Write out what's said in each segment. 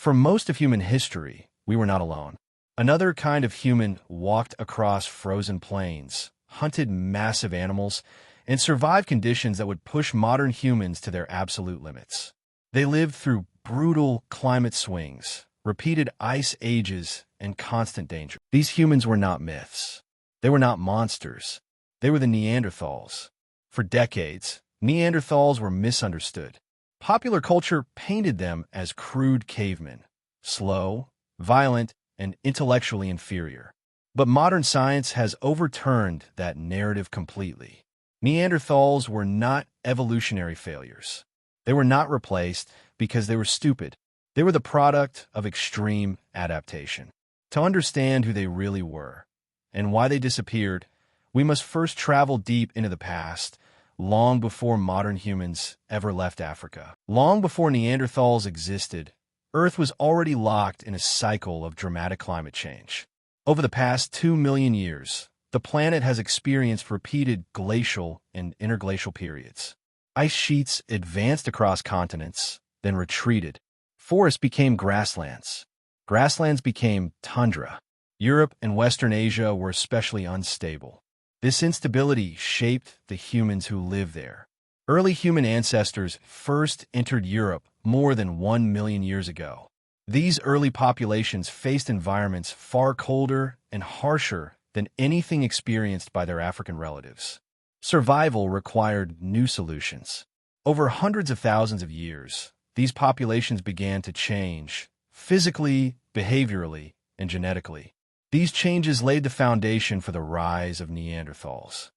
For most of human history, we were not alone. Another kind of human walked across frozen plains, hunted massive animals, and survived conditions that would push modern humans to their absolute limits. They lived through brutal climate swings, repeated ice ages, and constant danger. These humans were not myths. They were not monsters. They were the Neanderthals. For decades, Neanderthals were misunderstood. Popular culture painted them as crude cavemen, slow, violent, and intellectually inferior. But modern science has overturned that narrative completely. Neanderthals were not evolutionary failures. They were not replaced because they were stupid. They were the product of extreme adaptation. To understand who they really were and why they disappeared, we must first travel deep into the past, long before modern humans ever left Africa. Long before Neanderthals existed, Earth was already locked in a cycle of dramatic climate change. Over the past 2 million years, the planet has experienced repeated glacial and interglacial periods. Ice sheets advanced across continents, then retreated. Forests became grasslands. Grasslands became tundra. Europe and Western Asia were especially unstable. This instability shaped the humans who lived there. Early human ancestors first entered Europe more than 1 million years ago. These early populations faced environments far colder and harsher than anything experienced by their African relatives. Survival required new solutions. Over hundreds of thousands of years, these populations began to change, physically, behaviorally, and genetically. These changes laid the foundation for the rise of Neanderthals.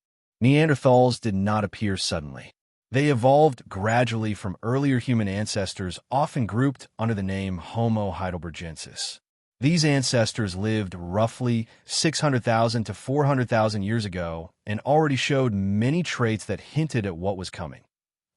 Neanderthals did not appear suddenly. They evolved gradually from earlier human ancestors, often grouped under the name Homo heidelbergensis. These ancestors lived roughly 600,000 to 400,000 years ago and already showed many traits that hinted at what was coming.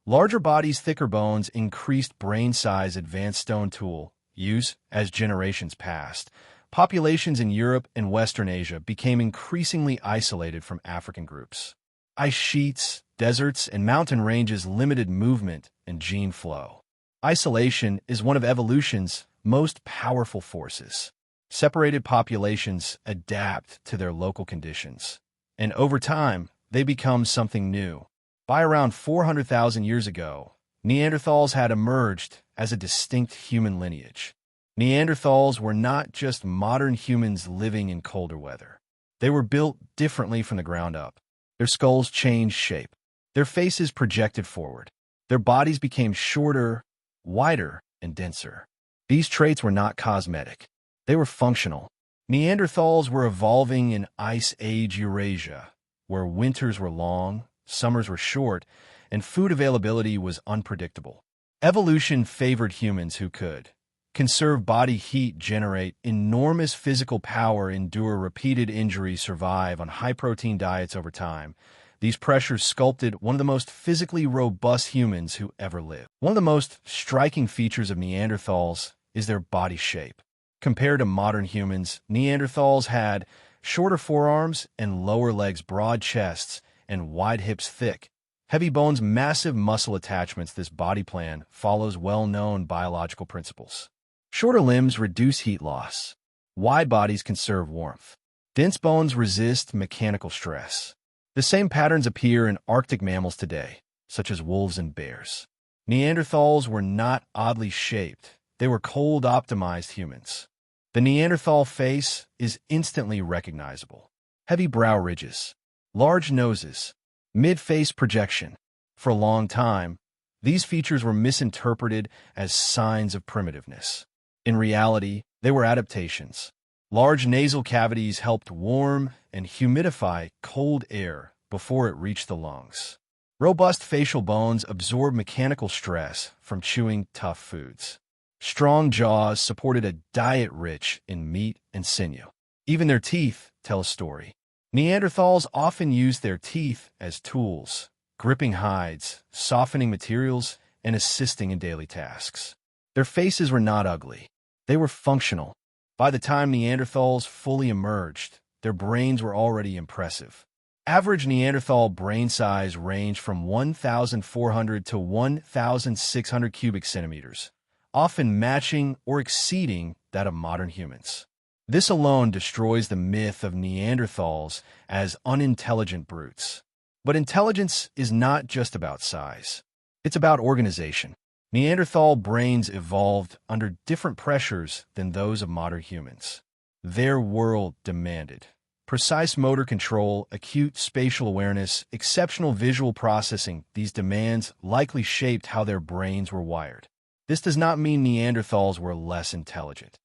Larger bodies, thicker bones, increased brain size, advanced stone tool use as generations passed. Populations in Europe and Western Asia became increasingly isolated from African groups. Ice sheets, deserts, and mountain ranges limited movement and gene flow. Isolation is one of evolution's most powerful forces. Separated populations adapt to their local conditions, and over time, they become something new. By around 400,000 years ago, Neanderthals had emerged as a distinct human lineage. Neanderthals were not just modern humans living in colder weather. They were built differently from the ground up. Their skulls changed shape. Their faces projected forward. Their bodies became shorter, wider, and denser. These traits were not cosmetic. They were functional. Neanderthals were evolving in Ice Age Eurasia, where winters were long, summers were short, and food availability was unpredictable. Evolution favored humans who could conserve body heat, generate enormous physical power, endure repeated injuries, survive on high-protein diets over time. These pressures sculpted one of the most physically robust humans who ever lived. One of the most striking features of Neanderthals is their body shape. Compared to modern humans, Neanderthals had shorter forearms and lower legs, broad chests, and wide hips, thick, heavy bones, massive muscle attachments. This body plan follows well-known biological principles. Shorter limbs reduce heat loss. Wide bodies conserve warmth. Dense bones resist mechanical stress. The same patterns appear in Arctic mammals today, such as wolves and bears. Neanderthals were not oddly shaped. They were cold-optimized humans. The Neanderthal face is instantly recognizable. Heavy brow ridges, large noses, mid-face projection. For a long time, these features were misinterpreted as signs of primitiveness. In reality, they were adaptations. Large nasal cavities helped warm and humidify cold air before it reached the lungs. Robust facial bones absorb mechanical stress from chewing tough foods. Strong jaws supported a diet rich in meat and sinew. Even their teeth tell a story. Neanderthals often used their teeth as tools, gripping hides, softening materials, and assisting in daily tasks. Their faces were not ugly. They were functional. By the time Neanderthals fully emerged, their brains were already impressive. Average Neanderthal brain size ranged from 1,400 to 1,600 cubic centimeters, often matching or exceeding that of modern humans. This alone destroys the myth of Neanderthals as unintelligent brutes. But intelligence is not just about size. It's about organization. Neanderthal brains evolved under different pressures than those of modern humans. Their world demanded precise motor control, acute spatial awareness, exceptional visual processing. These demands likely shaped how their brains were wired. This does not mean Neanderthals were less intelligent,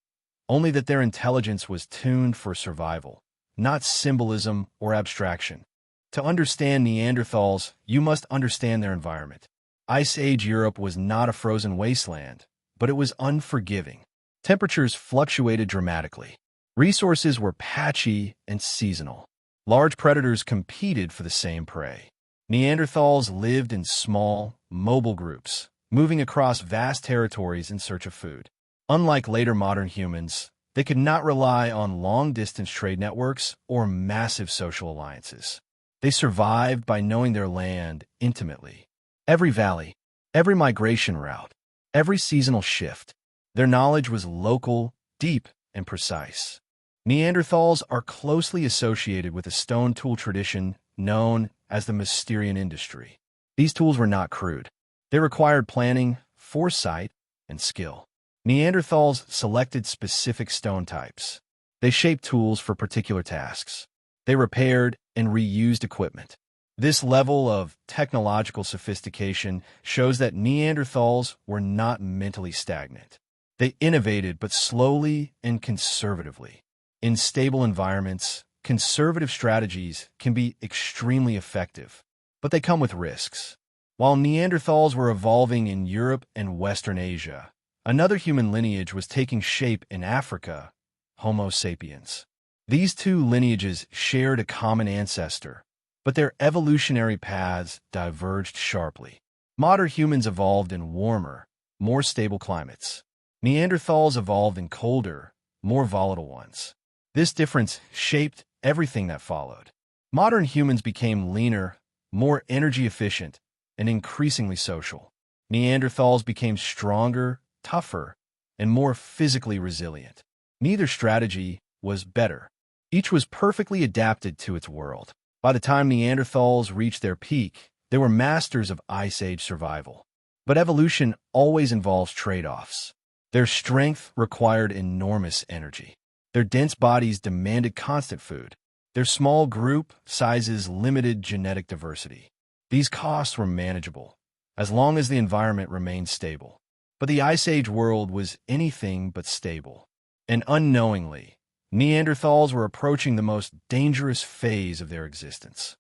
only that their intelligence was tuned for survival, not symbolism or abstraction. To understand Neanderthals, you must understand their environment. Ice Age Europe was not a frozen wasteland, but it was unforgiving. Temperatures fluctuated dramatically. Resources were patchy and seasonal. Large predators competed for the same prey. Neanderthals lived in small, mobile groups, moving across vast territories in search of food. Unlike later modern humans, they could not rely on long-distance trade networks or massive social alliances. They survived by knowing their land intimately. Every valley, every migration route, every seasonal shift. Their knowledge was local, deep, and precise. Neanderthals are closely associated with a stone tool tradition known as the Mysterian industry. These tools were not crude. They required planning, foresight, and skill. Neanderthals selected specific stone types. They shaped tools for particular tasks. They repaired and reused equipment. This level of technological sophistication shows that Neanderthals were not mentally stagnant. They innovated, but slowly and conservatively. In stable environments, conservative strategies can be extremely effective, but they come with risks. While Neanderthals were evolving in Europe and Western Asia, another human lineage was taking shape in Africa, Homo sapiens. These two lineages shared a common ancestor, but their evolutionary paths diverged sharply. Modern humans evolved in warmer, more stable climates. Neanderthals evolved in colder, more volatile ones. This difference shaped everything that followed. Modern humans became leaner, more energy efficient, and increasingly social. Neanderthals became stronger, tougher, and more physically resilient. Neither strategy was better. Each was perfectly adapted to its world. By the time Neanderthals reached their peak, they were masters of Ice Age survival. But evolution always involves trade-offs. Their strength required enormous energy. Their dense bodies demanded constant food. Their small group sizes limited genetic diversity. These costs were manageable, as long as the environment remained stable. But the Ice Age world was anything but stable. And unknowingly, Neanderthals were approaching the most dangerous phase of their existence.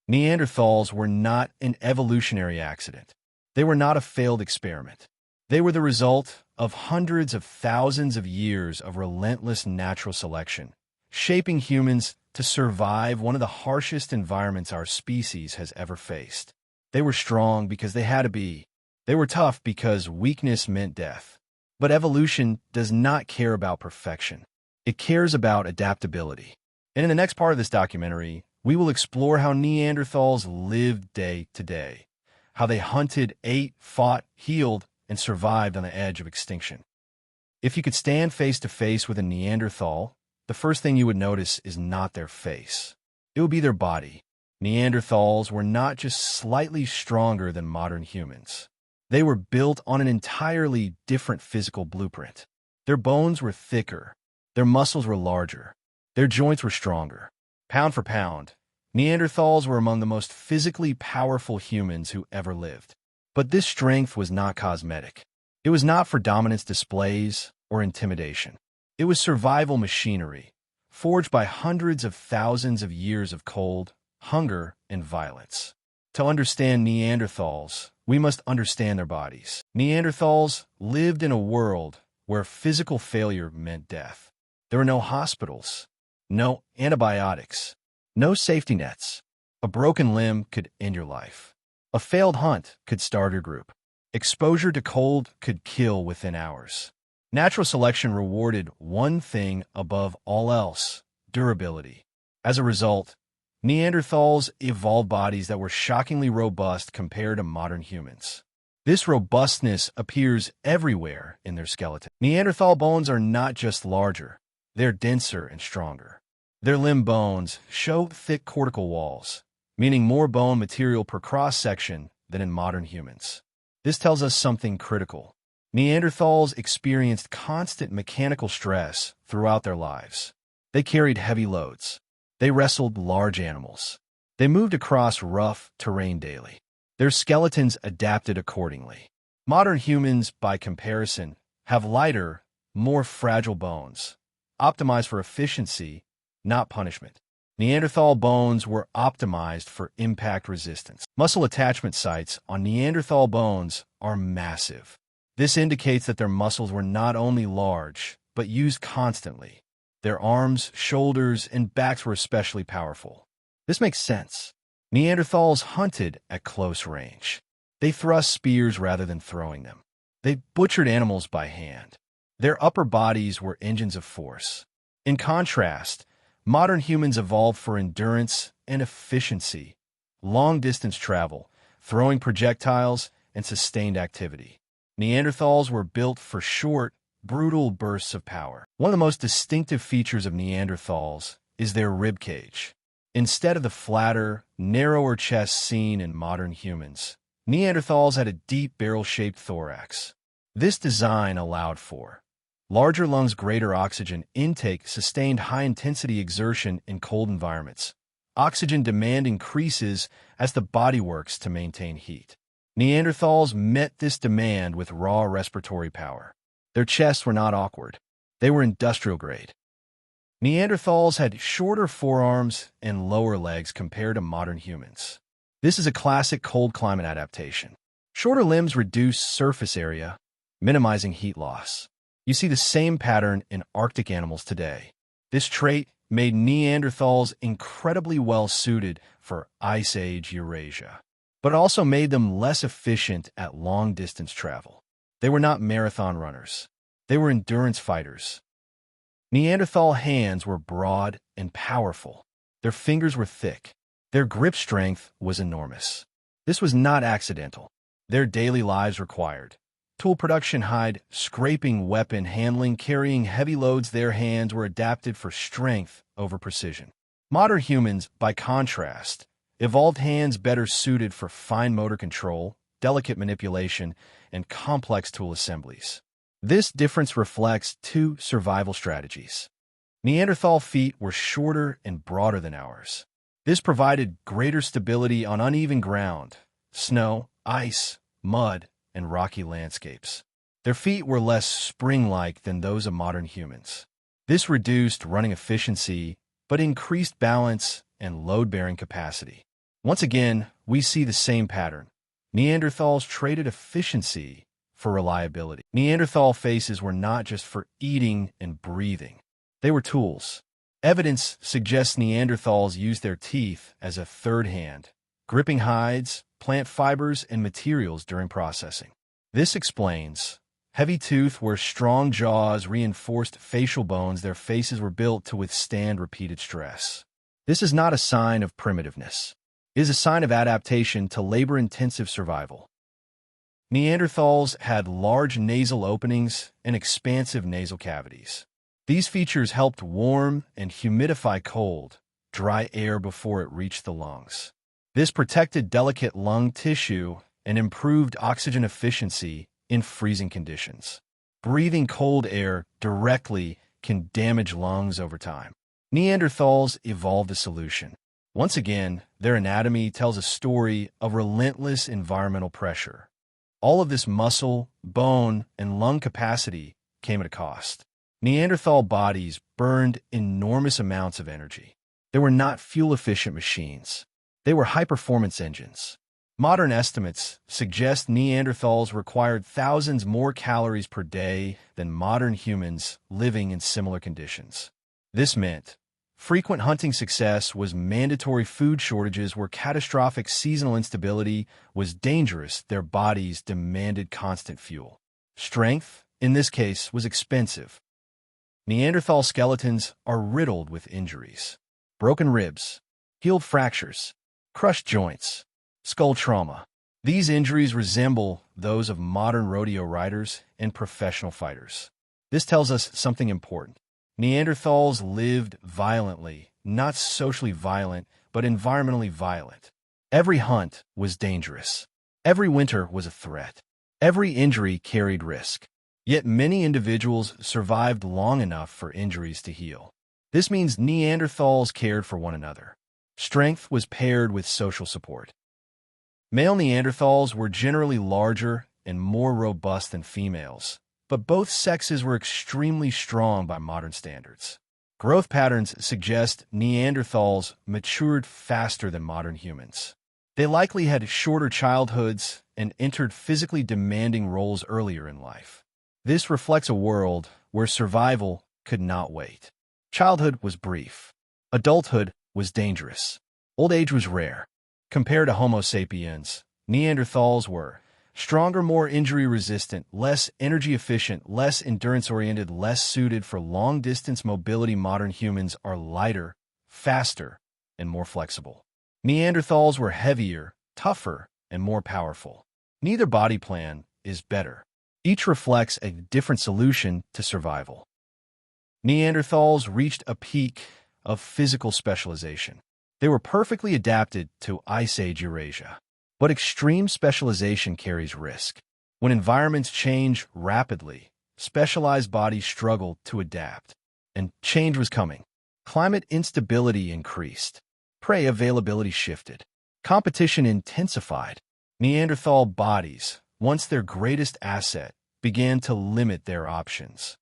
Neanderthals were not an evolutionary accident. They were not a failed experiment. They were the result of hundreds of thousands of years of relentless natural selection, shaping humans to survive one of the harshest environments our species has ever faced. They were strong because they had to be. They were tough because weakness meant death. But evolution does not care about perfection. It cares about adaptability. And in the next part of this documentary, we will explore how Neanderthals lived day to day, how they hunted, ate, fought, healed, and survived on the edge of extinction. If you could stand face to face with a Neanderthal, the first thing you would notice is not their face. It would be their body. Neanderthals were not just slightly stronger than modern humans. They were built on an entirely different physical blueprint. Their bones were thicker. Their muscles were larger. Their joints were stronger. Pound for pound, Neanderthals were among the most physically powerful humans who ever lived. But this strength was not cosmetic. It was not for dominance displays or intimidation. It was survival machinery, forged by hundreds of thousands of years of cold, hunger, and violence. To understand Neanderthals, we must understand their bodies. Neanderthals lived in a world where physical failure meant death. There were no hospitals, no antibiotics, no safety nets. A broken limb could end your life. A failed hunt could start your group. Exposure to cold could kill within hours. Natural selection rewarded one thing above all else: durability. As a result, Neanderthals evolved bodies that were shockingly robust compared to modern humans. This robustness appears everywhere in their skeleton. Neanderthal bones are not just larger, they're denser and stronger. Their limb bones show thick cortical walls, meaning more bone material per cross-section than in modern humans. This tells us something critical. Neanderthals experienced constant mechanical stress throughout their lives. They carried heavy loads. They wrestled large animals. They moved across rough terrain daily. Their skeletons adapted accordingly. Modern humans, by comparison, have lighter, more fragile bones, optimized for efficiency, not punishment. Neanderthal bones were optimized for impact resistance. Muscle attachment sites on Neanderthal bones are massive. This indicates that their muscles were not only large, but used constantly. Their arms, shoulders, and backs were especially powerful. This makes sense. Neanderthals hunted at close range. They thrust spears rather than throwing them. They butchered animals by hand. Their upper bodies were engines of force. In contrast, modern humans evolved for endurance and efficiency, long-distance travel, throwing projectiles, and sustained activity. Neanderthals were built for short, brutal bursts of power. One of the most distinctive features of Neanderthals is their rib cage. Instead of the flatter, narrower chest seen in modern humans, Neanderthals had a deep barrel-shaped thorax. This design allowed for larger lungs, greater oxygen intake, sustained high-intensity exertion in cold environments. Oxygen demand increases as the body works to maintain heat. Neanderthals met this demand with raw respiratory power. Their chests were not awkward. They were industrial-grade. Neanderthals had shorter forearms and lower legs compared to modern humans. This is a classic cold climate adaptation. Shorter limbs reduce surface area, minimizing heat loss. You see the same pattern in Arctic animals today. This trait made Neanderthals incredibly well-suited for Ice Age Eurasia, but also made them less efficient at long-distance travel. They were not marathon runners. They were endurance fighters. Neanderthal hands were broad and powerful. Their fingers were thick. Their grip strength was enormous. This was not accidental. Their daily lives required tool production, hide, scraping, weapon handling, carrying heavy loads. Their hands were adapted for strength over precision. Modern humans, by contrast, evolved hands better suited for fine motor control, delicate manipulation, and complex tool assemblies. This difference reflects two survival strategies. Neanderthal feet were shorter and broader than ours. This provided greater stability on uneven ground, snow, ice, mud, and rocky landscapes. Their feet were less spring-like than those of modern humans. This reduced running efficiency, but increased balance and load-bearing capacity. Once again, we see the same pattern. Neanderthals traded efficiency for reliability. Neanderthal faces were not just for eating and breathing. They were tools. Evidence suggests Neanderthals used their teeth as a third hand, gripping hides, plant fibers, and materials during processing. This explains heavy tooth where strong jaws reinforced facial bones. Their faces were built to withstand repeated stress. This is not a sign of primitiveness. It is a sign of adaptation to labor-intensive survival. Neanderthals had large nasal openings and expansive nasal cavities. These features helped warm and humidify cold, dry air before it reached the lungs. This protected delicate lung tissue and improved oxygen efficiency in freezing conditions. Breathing cold air directly can damage lungs over time. Neanderthals evolved a solution. Once again, their anatomy tells a story of relentless environmental pressure. All of this muscle, bone, and lung capacity came at a cost. Neanderthal bodies burned enormous amounts of energy. They were not fuel-efficient machines. They were high-performance engines. Modern estimates suggest Neanderthals required thousands more calories per day than modern humans living in similar conditions. This meant frequent hunting success was mandatory, food shortages were catastrophic, seasonal instability was dangerous. Their bodies demanded constant fuel. Strength, in this case, was expensive. Neanderthal skeletons are riddled with injuries. Broken ribs, healed fractures, crushed joints, skull trauma. These injuries resemble those of modern rodeo riders and professional fighters. This tells us something important. Neanderthals lived violently, not socially violent, but environmentally violent. Every hunt was dangerous. Every winter was a threat. Every injury carried risk. Yet many individuals survived long enough for injuries to heal. This means Neanderthals cared for one another. Strength was paired with social support. Male Neanderthals were generally larger and more robust than females, but both sexes were extremely strong by modern standards. Growth patterns suggest Neanderthals matured faster than modern humans. They likely had shorter childhoods and entered physically demanding roles earlier in life. This reflects a world where survival could not wait. Childhood was brief. Adulthood was dangerous. Old age was rare. Compared to Homo sapiens, Neanderthals were stronger, more injury-resistant, less energy-efficient, less endurance-oriented, less suited for long-distance mobility. Modern humans are lighter, faster, and more flexible. Neanderthals were heavier, tougher, and more powerful. Neither body plan is better. Each reflects a different solution to survival. Neanderthals reached a peak of physical specialization. They were perfectly adapted to Ice Age Eurasia. But extreme specialization carries risk. When environments change rapidly, specialized bodies struggle to adapt. And change was coming. Climate instability increased. Prey availability shifted. Competition intensified. Neanderthal bodies, once their greatest asset, began to limit their options.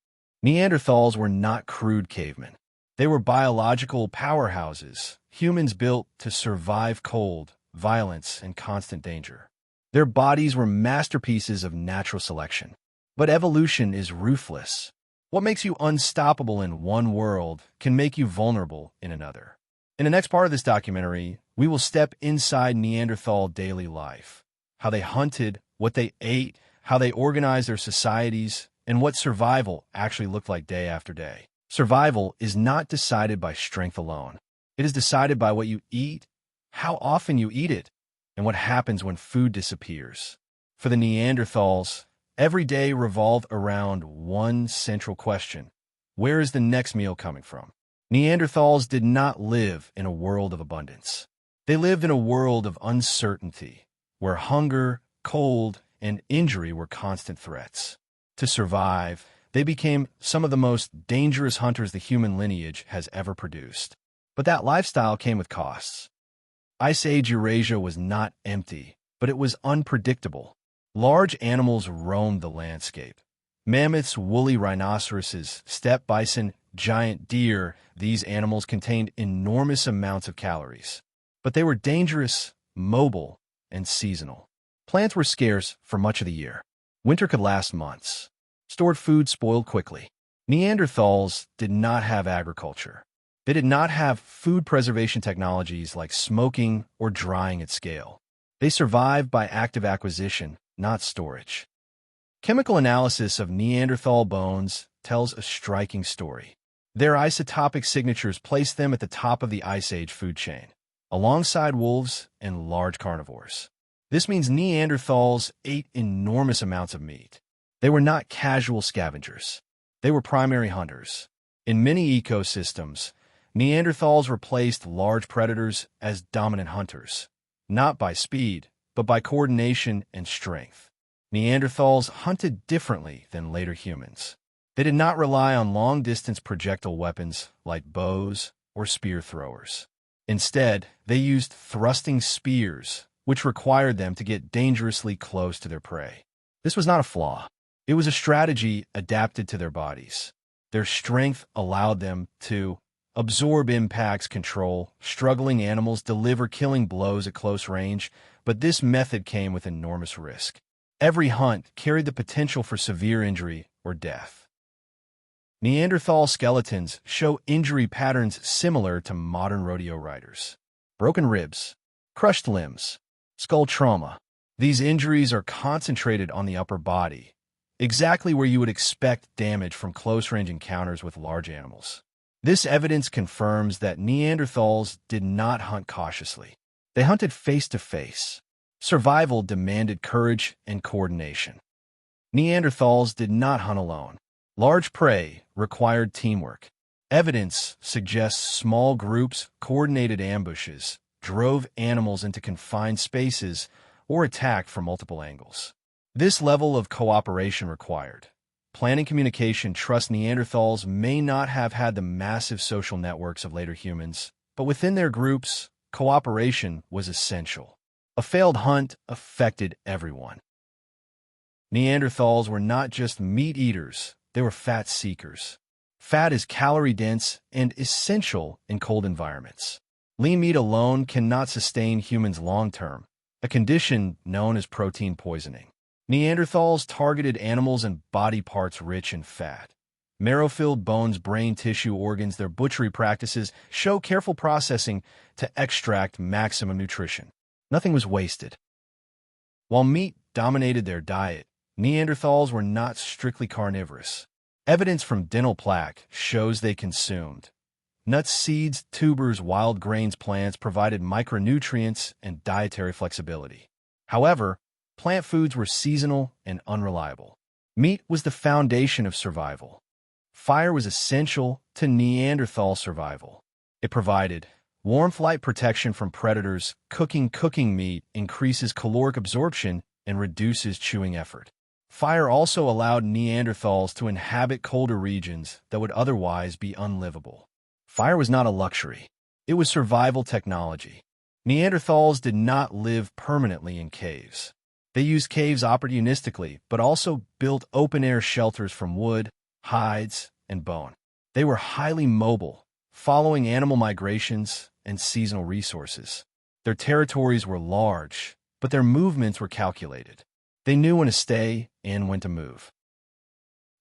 Neanderthals were not crude cavemen. They were biological powerhouses, humans built to survive cold, violence, and constant danger. Their bodies were masterpieces of natural selection. But evolution is ruthless. What makes you unstoppable in one world can make you vulnerable in another. In the next part of this documentary, we will step inside Neanderthal daily life. How they hunted, what they ate, how they organized their societies, and what survival actually looked like day after day. Survival is not decided by strength alone. It is decided by what you eat, how often you eat it, and what happens when food disappears. For the Neanderthals, every day revolved around one central question: where is the next meal coming from? Neanderthals did not live in a world of abundance. They lived in a world of uncertainty, where hunger, cold, and injury were constant threats. To survive, they became some of the most dangerous hunters the human lineage has ever produced. But that lifestyle came with costs. Ice Age Eurasia was not empty, but it was unpredictable. Large animals roamed the landscape. Mammoths, woolly rhinoceroses, steppe bison, giant deer, these animals contained enormous amounts of calories. But they were dangerous, mobile, and seasonal. Plants were scarce for much of the year. Winter could last months. Stored food spoiled quickly. Neanderthals did not have agriculture. They did not have food preservation technologies like smoking or drying at scale. They survived by active acquisition, not storage. Chemical analysis of Neanderthal bones tells a striking story. Their isotopic signatures place them at the top of the Ice Age food chain, alongside wolves and large carnivores. This means Neanderthals ate enormous amounts of meat. They were not casual scavengers. They were primary hunters. In many ecosystems, Neanderthals replaced large predators as dominant hunters, not by speed, but by coordination and strength. Neanderthals hunted differently than later humans. They did not rely on long-distance projectile weapons like bows or spear throwers. Instead, they used thrusting spears, which required them to get dangerously close to their prey. This was not a flaw. It was a strategy adapted to their bodies. Their strength allowed them to absorb impacts, control struggling animals, deliver killing blows at close range, but this method came with enormous risk. Every hunt carried the potential for severe injury or death. Neanderthal skeletons show injury patterns similar to modern rodeo riders. Broken ribs, crushed limbs, skull trauma. These injuries are concentrated on the upper body, exactly where you would expect damage from close-range encounters with large animals. This evidence confirms that Neanderthals did not hunt cautiously. They hunted face-to-face. Survival demanded courage and coordination. Neanderthals did not hunt alone. Large prey required teamwork. Evidence suggests small groups, coordinated ambushes, drove animals into confined spaces, or attacked from multiple angles. This level of cooperation required planning, communication, trust. Neanderthals may not have had the massive social networks of later humans, but within their groups, cooperation was essential. A failed hunt affected everyone. Neanderthals were not just meat eaters, they were fat seekers. Fat is calorie-dense and essential in cold environments. Lean meat alone cannot sustain humans long-term, a condition known as protein poisoning. Neanderthals targeted animals and body parts rich in fat. Marrow-filled bones, brain tissue, organs. Their butchery practices show careful processing to extract maximum nutrition. Nothing was wasted. While meat dominated their diet, Neanderthals were not strictly carnivorous. Evidence from dental plaque shows they consumed nuts, seeds, tubers, wild grains. Plants provided micronutrients and dietary flexibility. However, plant foods were seasonal and unreliable. Meat was the foundation of survival. Fire was essential to Neanderthal survival. It provided warmth, light, protection from predators. Cooking meat increases caloric absorption and reduces chewing effort. Fire also allowed Neanderthals to inhabit colder regions that would otherwise be unlivable. Fire was not a luxury. It was survival technology. Neanderthals did not live permanently in caves. They used caves opportunistically, but also built open-air shelters from wood, hides, and bone. They were highly mobile, following animal migrations and seasonal resources. Their territories were large, but their movements were calculated. They knew when to stay and when to move.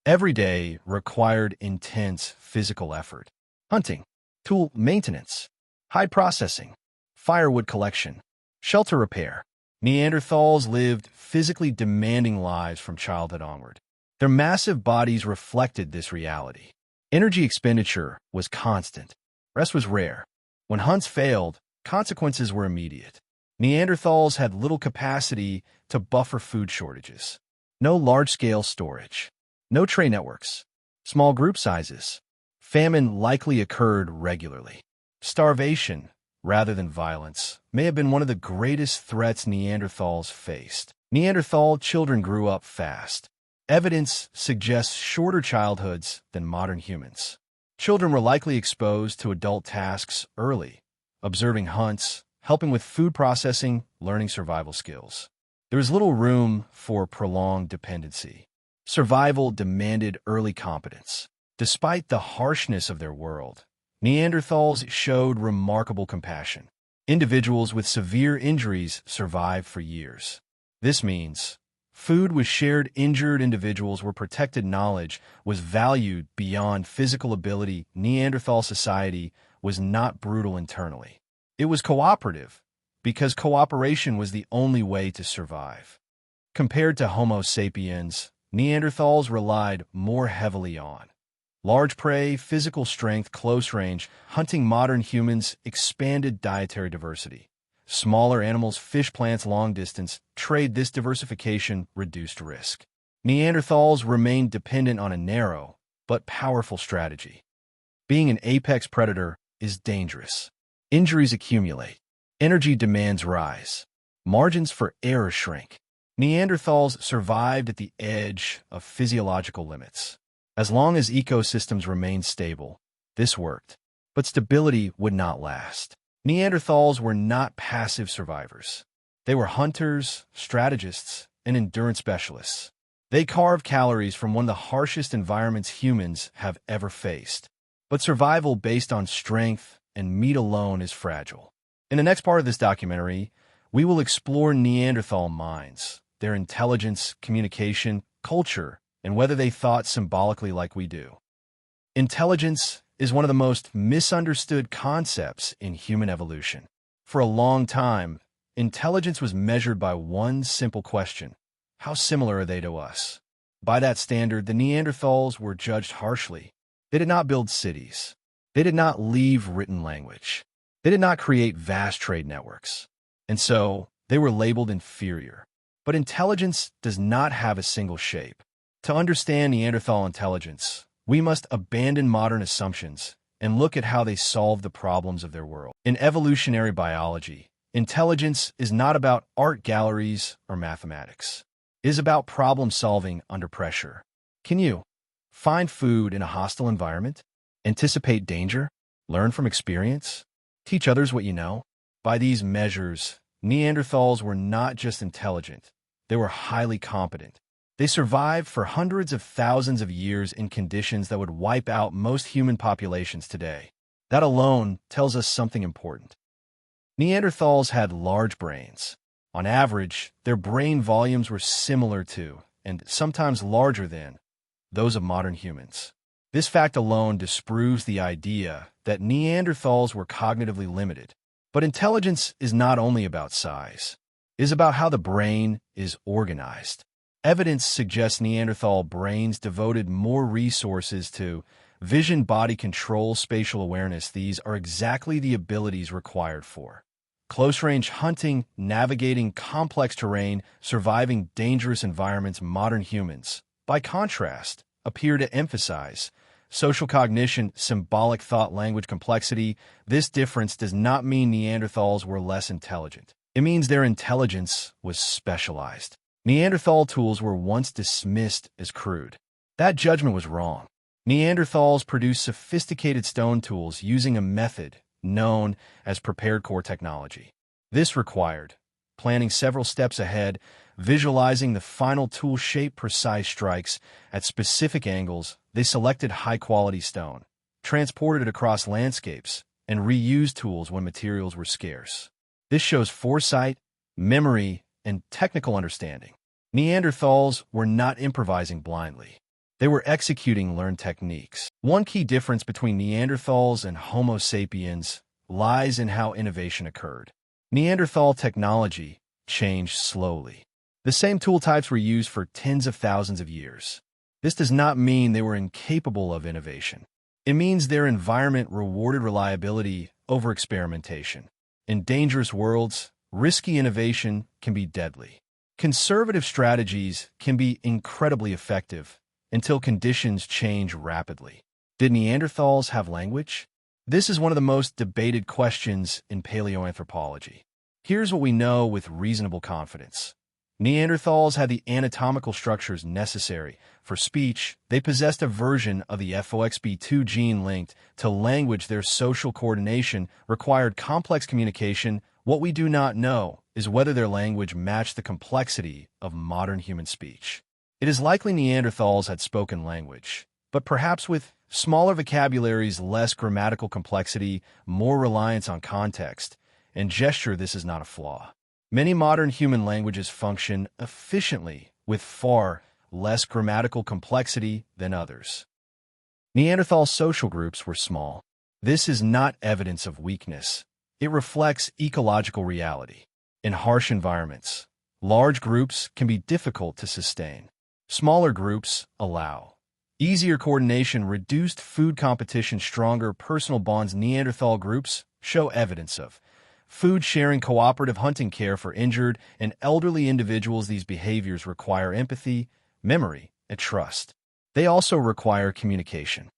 Every day required intense physical effort. Hunting, tool maintenance, hide processing, firewood collection, shelter repair. Neanderthals lived physically demanding lives from childhood onward. Their massive bodies reflected this reality. Energy expenditure was constant. Rest was rare. When hunts failed, consequences were immediate. Neanderthals had little capacity to buffer food shortages. No large-scale storage. No trade networks. Small group sizes. Famine likely occurred regularly. Starvation, rather than violence, may have been one of the greatest threats Neanderthals faced. Neanderthal children grew up fast. Evidence suggests shorter childhoods than modern humans. Children were likely exposed to adult tasks early, observing hunts, helping with food processing, learning survival skills. There was little room for prolonged dependency. Survival demanded early competence. Despite the harshness of their world, Neanderthals showed remarkable compassion. Individuals with severe injuries survived for years. This means food was shared. Injured individuals were protected. Knowledge was valued beyond physical ability. Neanderthal society was not brutal internally. It was cooperative, because cooperation was the only way to survive. Compared to Homo sapiens, Neanderthals relied more heavily on large prey, physical strength, close range. Hunting. Modern humans expanded dietary diversity. Smaller animals, fish, plants, long distance trade. This diversification reduced risk. Neanderthals remained dependent on a narrow but powerful strategy. Being an apex predator is dangerous. Injuries accumulate. Energy demands rise. Margins for error shrink. Neanderthals survived at the edge of physiological limits. As long as ecosystems remained stable, this worked. But stability would not last. Neanderthals were not passive survivors. They were hunters, strategists, and endurance specialists. They carved calories from one of the harshest environments humans have ever faced. But survival based on strength and meat alone is fragile. In the next part of this documentary, we will explore Neanderthal minds, their intelligence, communication, culture, and whether they thought symbolically like we do. Intelligence is one of the most misunderstood concepts in human evolution. For a long time, intelligence was measured by one simple question: how similar are they to us? By that standard, the Neanderthals were judged harshly. They did not build cities. They did not leave written language. They did not create vast trade networks. And so, They were labeled inferior. But intelligence does not have a single shape. To understand Neanderthal intelligence, we must abandon modern assumptions and look at how they solved the problems of their world. In evolutionary biology, intelligence is not about art galleries or mathematics. It is about problem-solving under pressure. Can you find food in a hostile environment? Anticipate danger? Learn from experience? Teach others what you know? By these measures, Neanderthals were not just intelligent, they were highly competent. They survived for hundreds of thousands of years in conditions that would wipe out most human populations today. That alone tells us something important. Neanderthals had large brains. On average, their brain volumes were similar to, and sometimes larger than, those of modern humans. This fact alone disproves the idea that Neanderthals were cognitively limited. But intelligence is not only about size. It is about how the brain is organized. Evidence suggests Neanderthal brains devoted more resources to vision, body control, spatial awareness. These are exactly the abilities required for close-range hunting, navigating complex terrain, surviving dangerous environments. Modern humans, by contrast, appear to emphasize social cognition, symbolic thought, language complexity. This difference does not mean Neanderthals were less intelligent. It means their intelligence was specialized. Neanderthal tools were once dismissed as crude. That judgment was wrong. Neanderthals produced sophisticated stone tools using a method known as prepared core technology. This required planning several steps ahead, visualizing the final tool shape, precise strikes at specific angles. They selected high-quality stone, transported it across landscapes, and reused tools when materials were scarce. This shows foresight, memory, and technical understanding. Neanderthals were not improvising blindly. They were executing learned techniques. One key difference between Neanderthals and Homo sapiens lies in how innovation occurred. Neanderthal technology changed slowly. The same tool types were used for tens of thousands of years. This does not mean they were incapable of innovation. It means their environment rewarded reliability over experimentation. In dangerous worlds, risky innovation can be deadly. Conservative strategies can be incredibly effective until conditions change rapidly. Did Neanderthals have language? This is one of the most debated questions in paleoanthropology. Here's what we know with reasonable confidence. Neanderthals had the anatomical structures necessary for speech. They possessed a version of the FOXP2 gene linked to language. Their social coordination required complex communication. What we do not know is whether their language matched the complexity of modern human speech. It is likely Neanderthals had spoken language, but perhaps with smaller vocabularies, less grammatical complexity, more reliance on context and gesture. This is not a flaw. Many modern human languages function efficiently with far less grammatical complexity than others. Neanderthal social groups were small. This is not evidence of weakness. It reflects ecological reality. In harsh environments, large groups can be difficult to sustain. Smaller groups allow easier coordination, reduced food competition, stronger personal bonds. Neanderthal groups show evidence of food sharing, cooperative hunting, care for injured and elderly individuals. These behaviors require empathy, memory, and trust. They also require communication.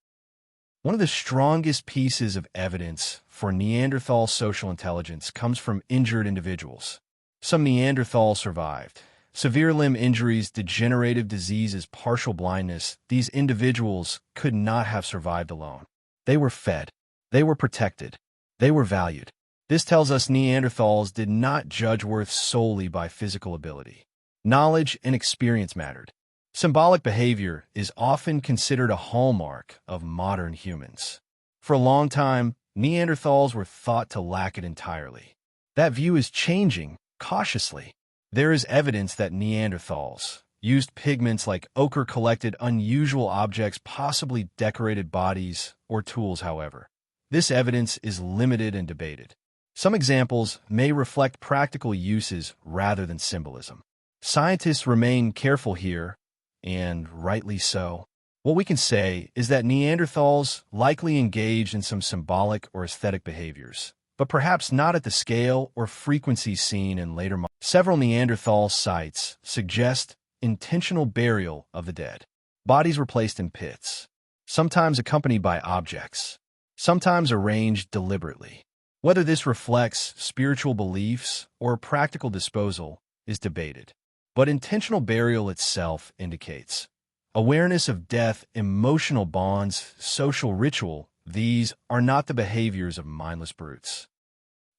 One of the strongest pieces of evidence for Neanderthal social intelligence comes from injured individuals. Some Neanderthals survived severe limb injuries, degenerative diseases, partial blindness. These individuals could not have survived alone. They were fed. They were protected. They were valued. This tells us Neanderthals did not judge worth solely by physical ability. Knowledge and experience mattered. Symbolic behavior is often considered a hallmark of modern humans. For a long time, Neanderthals were thought to lack it entirely. That view is changing cautiously. There is evidence that Neanderthals used pigments like ochre, collected unusual objects, possibly decorated bodies or tools. However, this evidence is limited and debated. Some examples may reflect practical uses rather than symbolism. Scientists remain careful here, and rightly so. What we can say is that Neanderthals likely engaged in some symbolic or aesthetic behaviors, but perhaps not at the scale or frequency seen in later months. Several Neanderthal sites suggest intentional burial of the dead. Bodies were placed in pits, sometimes accompanied by objects, sometimes arranged deliberately. Whether this reflects spiritual beliefs or practical disposal is debated, but intentional burial itself indicates awareness of death, emotional bonds, social ritual. These are not the behaviors of mindless brutes.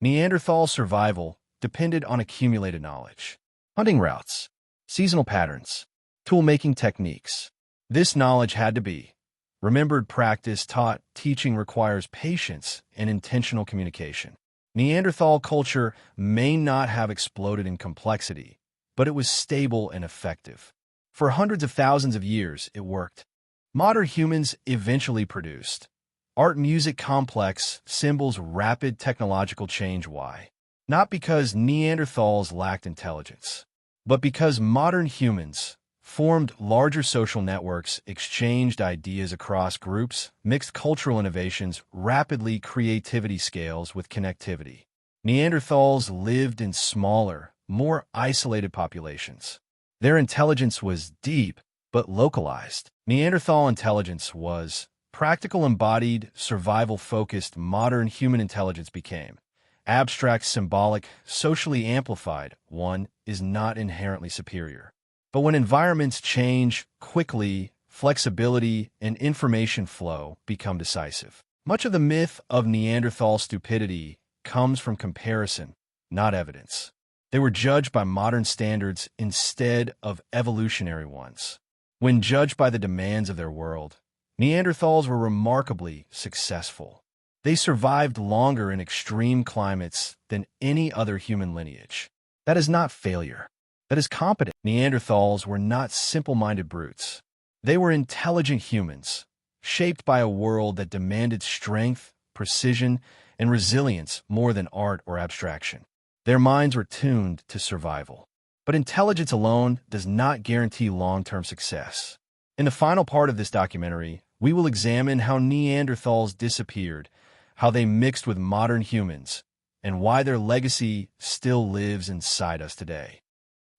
Neanderthal survival depended on accumulated knowledge, hunting routes, seasonal patterns, tool-making techniques. This knowledge had to be remembered, practiced, taught. Teaching requires patience and intentional communication. Neanderthal culture may not have exploded in complexity, but it was stable and effective. For hundreds of thousands of years, it worked. Modern humans eventually produced art, music, complex symbols, rapid technological change. Why? Not because Neanderthals lacked intelligence, but because modern humans formed larger social networks, exchanged ideas across groups, mixed cultural innovations, rapidly creativity scales with connectivity. Neanderthals lived in smaller, more isolated populations. Their intelligence was deep, but localized. Neanderthal intelligence was practical, embodied, survival-focused. Modern human intelligence became abstract, symbolic, socially amplified. One is not inherently superior. But when environments change quickly, flexibility and information flow become decisive. Much of the myth of Neanderthal stupidity comes from comparison, not evidence. They were judged by modern standards instead of evolutionary ones. When judged by the demands of their world, Neanderthals were remarkably successful. They survived longer in extreme climates than any other human lineage. That is not failure. That is competent. Neanderthals were not simple-minded brutes. They were intelligent humans, shaped by a world that demanded strength, precision, and resilience more than art or abstraction. Their minds were tuned to survival. But intelligence alone does not guarantee long-term success. In the final part of this documentary, we will examine how Neanderthals disappeared, how they mixed with modern humans, and why their legacy still lives inside us today.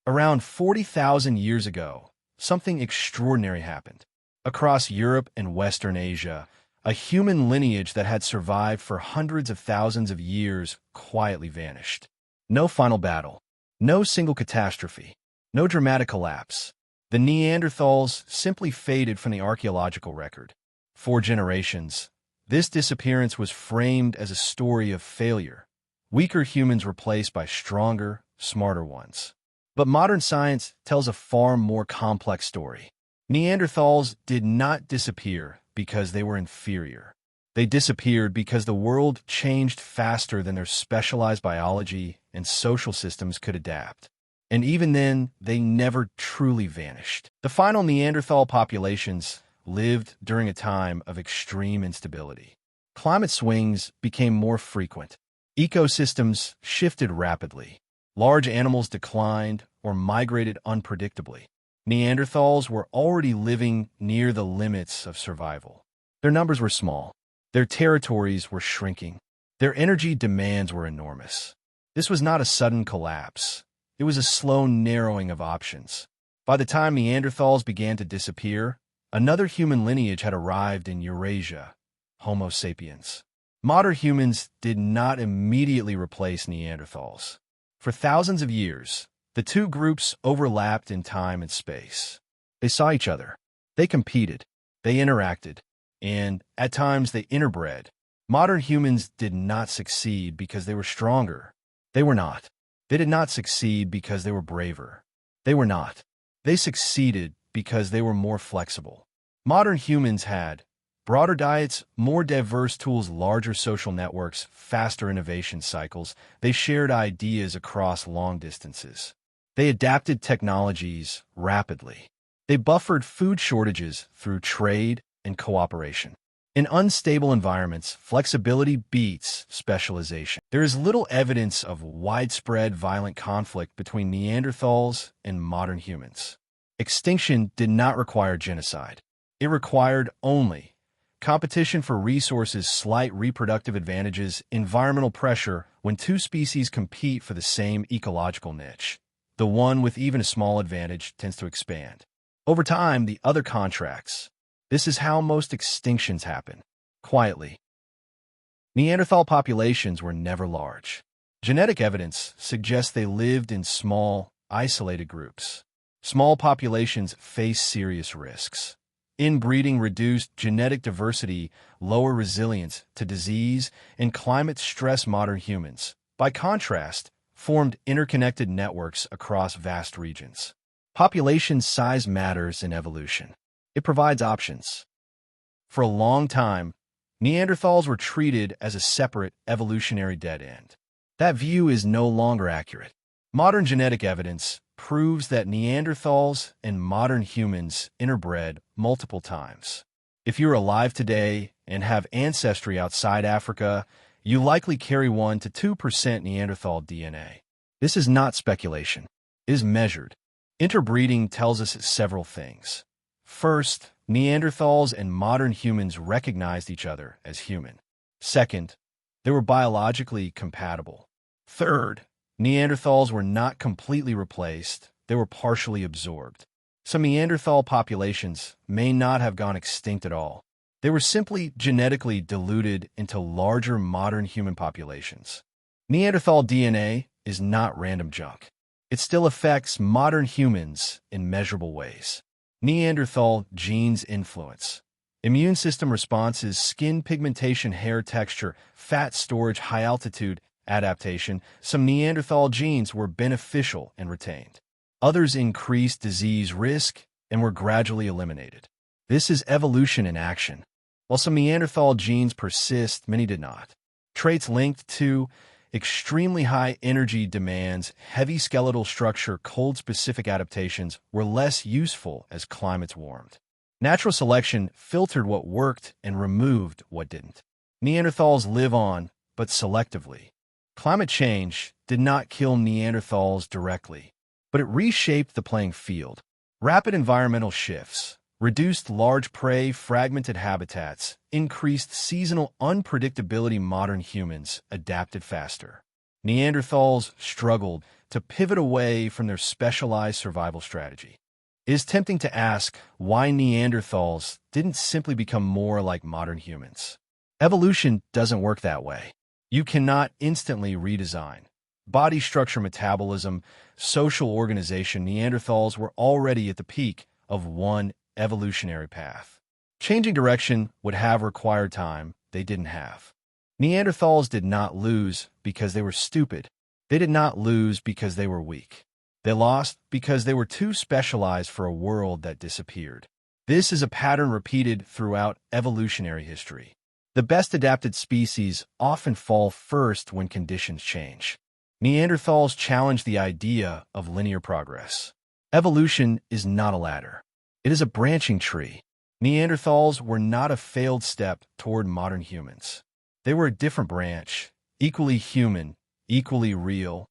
Around 40,000 years ago, something extraordinary happened. Across Europe and Western Asia, a human lineage that had survived for hundreds of thousands of years quietly vanished. No final battle, no single catastrophe, no dramatic collapse. The Neanderthals simply faded from the archaeological record. For generations, this disappearance was framed as a story of failure, weaker humans replaced by stronger, smarter ones. But modern science tells a far more complex story. Neanderthals did not disappear because they were inferior. They disappeared because the world changed faster than their specialized biology and social systems could adapt. And even then, they never truly vanished. The final Neanderthal populations lived during a time of extreme instability. Climate swings became more frequent. Ecosystems shifted rapidly. Large animals declined or migrated unpredictably. Neanderthals were already living near the limits of survival. Their numbers were small. Their territories were shrinking. Their energy demands were enormous. This was not a sudden collapse. It was a slow narrowing of options. By the time Neanderthals began to disappear, another human lineage had arrived in Eurasia, Homo sapiens. Modern humans did not immediately replace Neanderthals. For thousands of years, the two groups overlapped in time and space. They saw each other. They competed. They interacted. And, at times, they interbred. Modern humans did not succeed because they were stronger. They were not. They did not succeed because they were braver. They were not. They succeeded because they were more flexible. Modern humans had broader diets, more diverse tools, larger social networks, faster innovation cycles. They shared ideas across long distances. They adapted technologies rapidly. They buffered food shortages through trade and cooperation. In unstable environments, flexibility beats specialization. There is little evidence of widespread violent conflict between Neanderthals and modern humans. Extinction did not require genocide. It required only competition for resources, slight reproductive advantages, environmental pressure when two species compete for the same ecological niche. The one with even a small advantage tends to expand. Over time, the other contracts. This is how most extinctions happen. Quietly. Neanderthal populations were never large. Genetic evidence suggests they lived in small, isolated groups. Small populations face serious risks. Inbreeding reduced genetic diversity, lower resilience to disease, and climate stress. Modern humans, by contrast, formed interconnected networks across vast regions. Population size matters in evolution. It provides options. For a long time, Neanderthals were treated as a separate evolutionary dead end. That view is no longer accurate. Modern genetic evidence proves that Neanderthals and modern humans interbred multiple times. If you're alive today and have ancestry outside Africa, you likely carry 1 to 2% Neanderthal DNA. This is not speculation. It is measured. Interbreeding tells us several things. First, Neanderthals and modern humans recognized each other as human. Second, they were biologically compatible. Third, Neanderthals were not completely replaced, they were partially absorbed. Some Neanderthal populations may not have gone extinct at all. They were simply genetically diluted into larger modern human populations. Neanderthal DNA is not random junk. It still affects modern humans in measurable ways. Neanderthal genes influence. Immune system responses, skin pigmentation, hair texture, fat storage, high altitude, adaptation. Some Neanderthal genes were beneficial and retained. Others increased disease risk and were gradually eliminated. This is evolution in action. While some Neanderthal genes persist, many did not. Traits linked to extremely high energy demands, heavy skeletal structure, cold-specific adaptations were less useful as climates warmed. Natural selection filtered what worked and removed what didn't. Neanderthals live on, but selectively. Climate change did not kill Neanderthals directly, but it reshaped the playing field. Rapid environmental shifts, reduced large prey, fragmented habitats, increased seasonal unpredictability. Modern humans adapted faster. Neanderthals struggled to pivot away from their specialized survival strategy. It is tempting to ask why Neanderthals didn't simply become more like modern humans. Evolution doesn't work that way. You cannot instantly redesign. Body structure, metabolism, social organization. Neanderthals were already at the peak of one evolutionary path. Changing direction would have required time they didn't have. Neanderthals did not lose because they were stupid. They did not lose because they were weak. They lost because they were too specialized for a world that disappeared. This is a pattern repeated throughout evolutionary history. The best adapted species often fall first when conditions change. Neanderthals challenged the idea of linear progress. Evolution is not a ladder. It is a branching tree. Neanderthals were not a failed step toward modern humans. They were a different branch, equally human, equally real.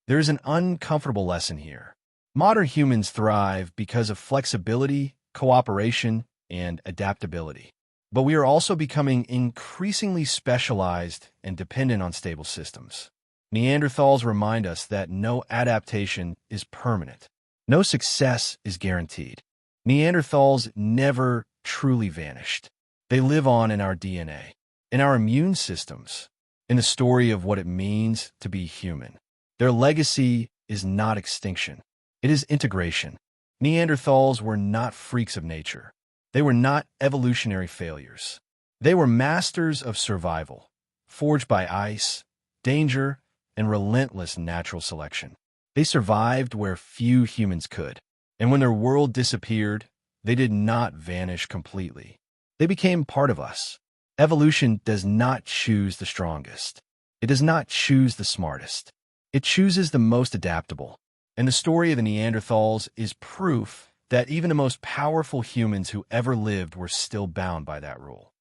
There is an uncomfortable lesson here. Modern humans thrive because of flexibility, cooperation, and adaptability. But we are also becoming increasingly specialized and dependent on stable systems. Neanderthals remind us that no adaptation is permanent. No success is guaranteed. Neanderthals never truly vanished. They live on in our DNA, in our immune systems, in the story of what it means to be human. Their legacy is not extinction. It is integration. Neanderthals were not freaks of nature. They were not evolutionary failures. They were masters of survival, forged by ice, danger, and relentless natural selection. They survived where few humans could. And when their world disappeared, they did not vanish completely. They became part of us. Evolution does not choose the strongest. It does not choose the smartest. It chooses the most adaptable. And the story of the Neanderthals is proof that even the most powerful humans who ever lived were still bound by that rule.